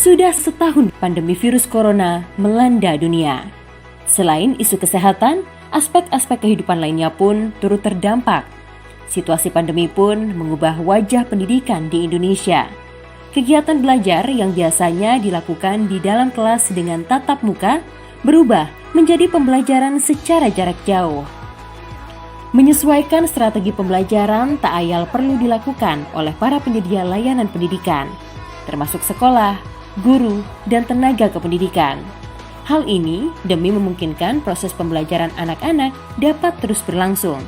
Sudah setahun pandemi virus corona melanda dunia. Selain isu kesehatan, aspek-aspek kehidupan lainnya pun turut terdampak. Situasi pandemi pun mengubah wajah pendidikan di Indonesia. Kegiatan belajar yang biasanya dilakukan di dalam kelas dengan tatap muka berubah menjadi pembelajaran secara jarak jauh. Menyesuaikan strategi pembelajaran tak ayal perlu dilakukan oleh para penyedia layanan pendidikan, termasuk sekolah, guru, dan tenaga kependidikan. Hal ini demi memungkinkan proses pembelajaran anak-anak dapat terus berlangsung.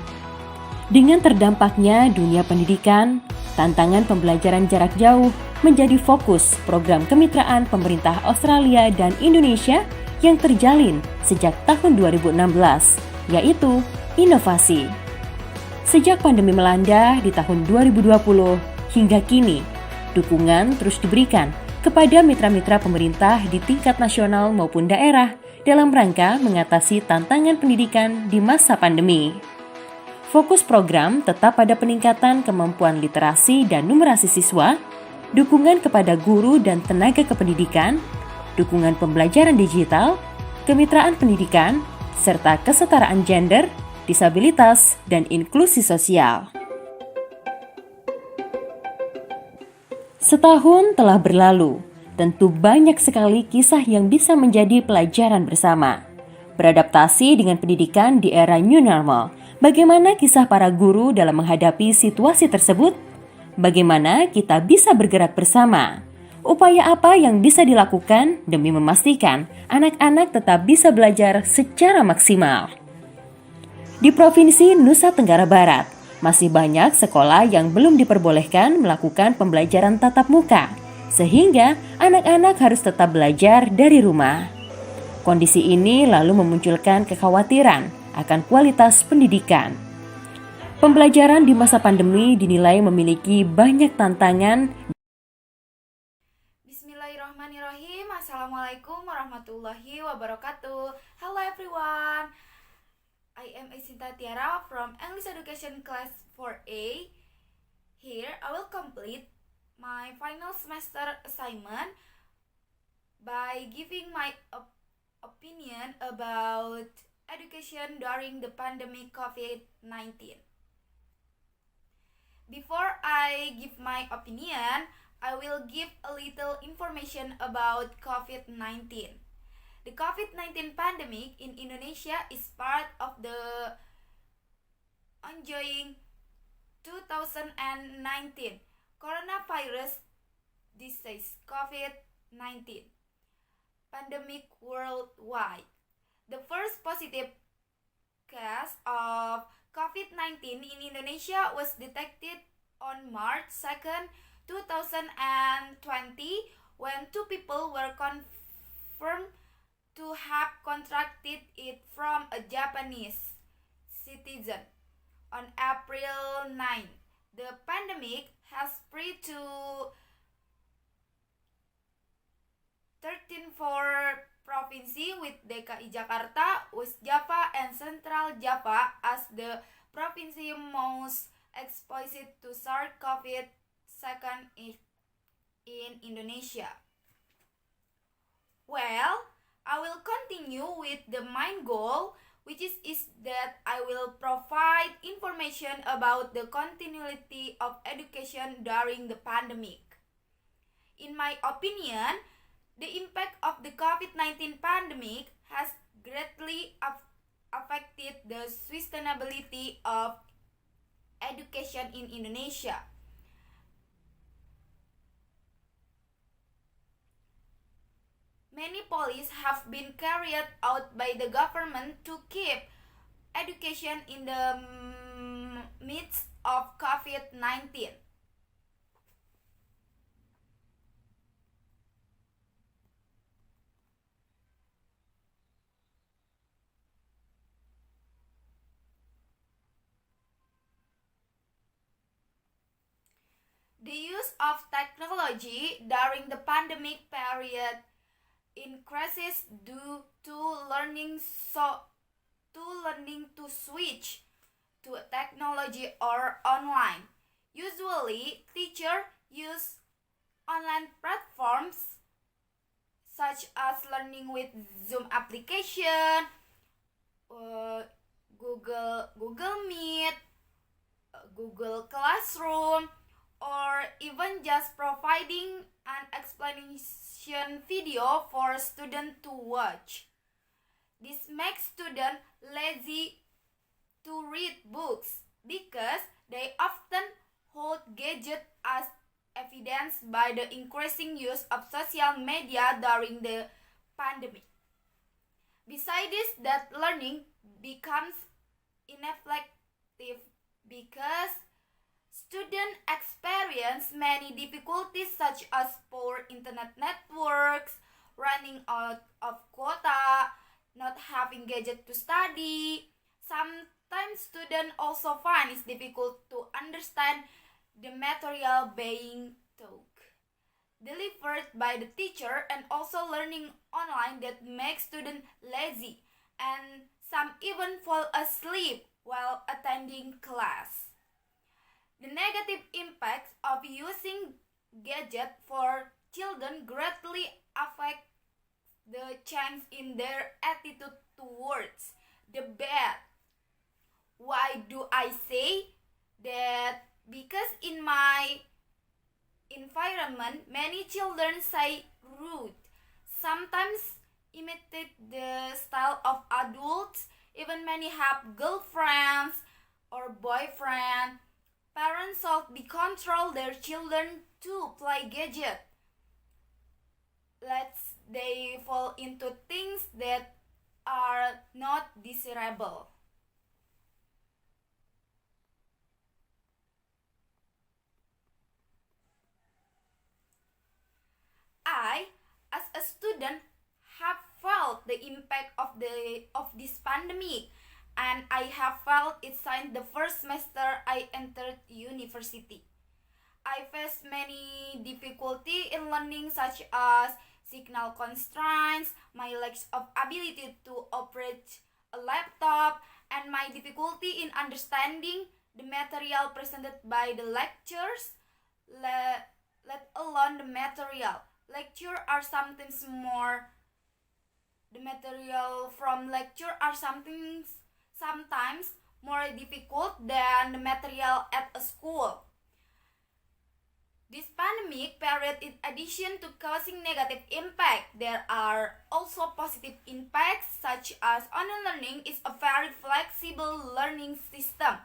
Dengan terdampaknya dunia pendidikan, tantangan pembelajaran jarak jauh menjadi fokus program kemitraan pemerintah Australia dan Indonesia yang terjalin sejak tahun 2016, yaitu inovasi. Sejak pandemi melanda di tahun 2020 hingga kini, dukungan terus diberikan kepada mitra-mitra pemerintah di tingkat nasional maupun daerah dalam rangka mengatasi tantangan pendidikan di masa pandemi. Fokus program tetap pada peningkatan kemampuan literasi dan numerasi siswa, dukungan kepada guru dan tenaga kependidikan, dukungan pembelajaran digital, kemitraan pendidikan, serta kesetaraan gender, disabilitas, dan inklusi sosial. Setahun telah berlalu, tentu banyak sekali kisah yang bisa menjadi pelajaran bersama. Beradaptasi dengan pendidikan di era new normal, bagaimana kisah para guru dalam menghadapi situasi tersebut? Bagaimana kita bisa bergerak bersama? Upaya apa yang bisa dilakukan demi memastikan anak-anak tetap bisa belajar secara maksimal? Di Provinsi Nusa Tenggara Barat, masih banyak sekolah yang belum diperbolehkan melakukan pembelajaran tatap muka, sehingga anak-anak harus tetap belajar dari rumah. Kondisi ini lalu memunculkan kekhawatiran akan kualitas pendidikan. Pembelajaran di masa pandemi dinilai memiliki banyak tantangan. Bismillahirrahmanirrahim. Assalamualaikum warahmatullahi wabarakatuh. Hello everyone. I am Isinta Tiara from English Education Class 4A. Here I will complete my final semester assignment by giving my opinion about education during the pandemic COVID-19. Before I give my opinion, I will give a little information about COVID-19. The COVID-19 pandemic in Indonesia is part of the ongoing 2019 coronavirus disease COVID-19 pandemic worldwide. The first positive case of COVID-19 in Indonesia was detected on March 2nd, 2020 when two people were confirmed to have contracted it from a Japanese citizen. On April 9, the pandemic has spread to 13 provinces with DKI Jakarta, West Java, and Central Java as the province most exposed to SARS-CoV-2 in Indonesia. Well, I will continue with the main goal, which is that I will provide information about the continuity of education during the pandemic. In my opinion, the impact of the COVID-19 pandemic has greatly affected the sustainability of education in Indonesia. Many policies have been carried out by the government to keep education in the midst of COVID-19. The use of technology during the pandemic period increases due to learning to switch to technology or online. Usually, teachers use online platforms such as learning with Zoom application, Google Meet, Google Classroom, or even just providing an explanation video for students to watch. This makes students lazy to read books because they often hold gadgets as evidenced by the increasing use of social media during the pandemic. Besides this, that learning becomes ineffective because students experience many difficulties such as poor internet networks, running out of quota, not having gadget to study. Sometimes students also find it difficult to understand the material being taught, delivered by the teacher, and also learning online that makes students lazy, and some even fall asleep while attending class. The negative impacts of using gadget for children greatly affect the change in their attitude towards the bad. Why do I say that? Because in my environment, many children say rude, sometimes imitate the style of adults, even many have girlfriends or boyfriend. Parents should be control their children to play gadget. Lest they fall into things that are not desirable. I, as a student, have felt the impact of this pandemic, and I have felt it since the first semester I entered university. I faced many difficulty in learning such as signal constraints, my lack of ability to operate a laptop, and my difficulty in understanding the material presented by the lectures, let alone the material. Lecture are sometimes more the material from lecture are sometimes more difficult than the material at a school. This pandemic period, in addition to causing negative impact, there are also positive impacts such as online learning is a very flexible learning system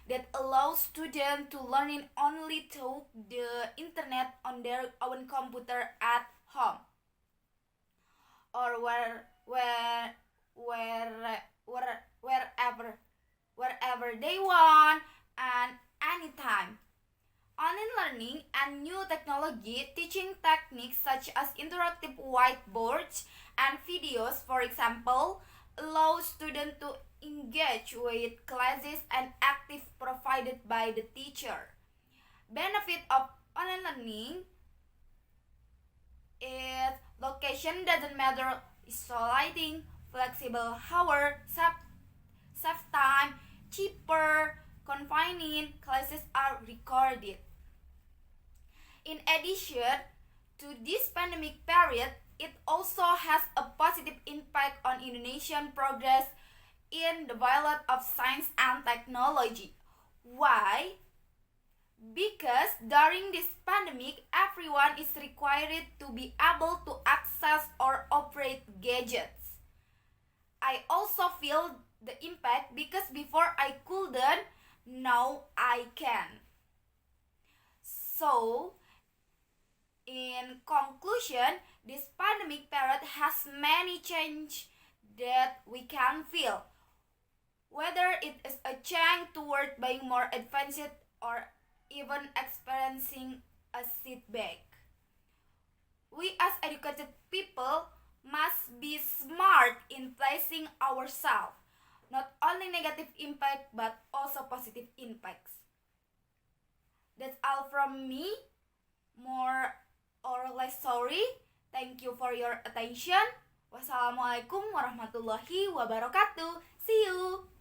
that allows students to learn only through the internet on their own computer at home or wherever they want and anytime. Online learning and new technology teaching techniques such as interactive whiteboards and videos, for example, allow students to engage with classes and active provided by the teacher. Benefit of online learning is location doesn't matter, isolating, flexible hour, save time, cheaper, confining, classes are recorded. In addition to this pandemic period, it also has a positive impact on Indonesian progress in the field of science and technology. Why? Because during this pandemic, everyone is required to be able to access or operate gadgets. I also feel the impact because before I couldn't, now I can. So, in conclusion, this pandemic period has many changes that we can feel. Whether it is a change toward being more advanced or even experiencing a setback. We as educated people must be smart in placing ourselves, not only negative impact but also positive impacts. That's all from me. More or less sorry. Thank you for your attention. Wassalamualaikum warahmatullahi wabarakatuh. See you.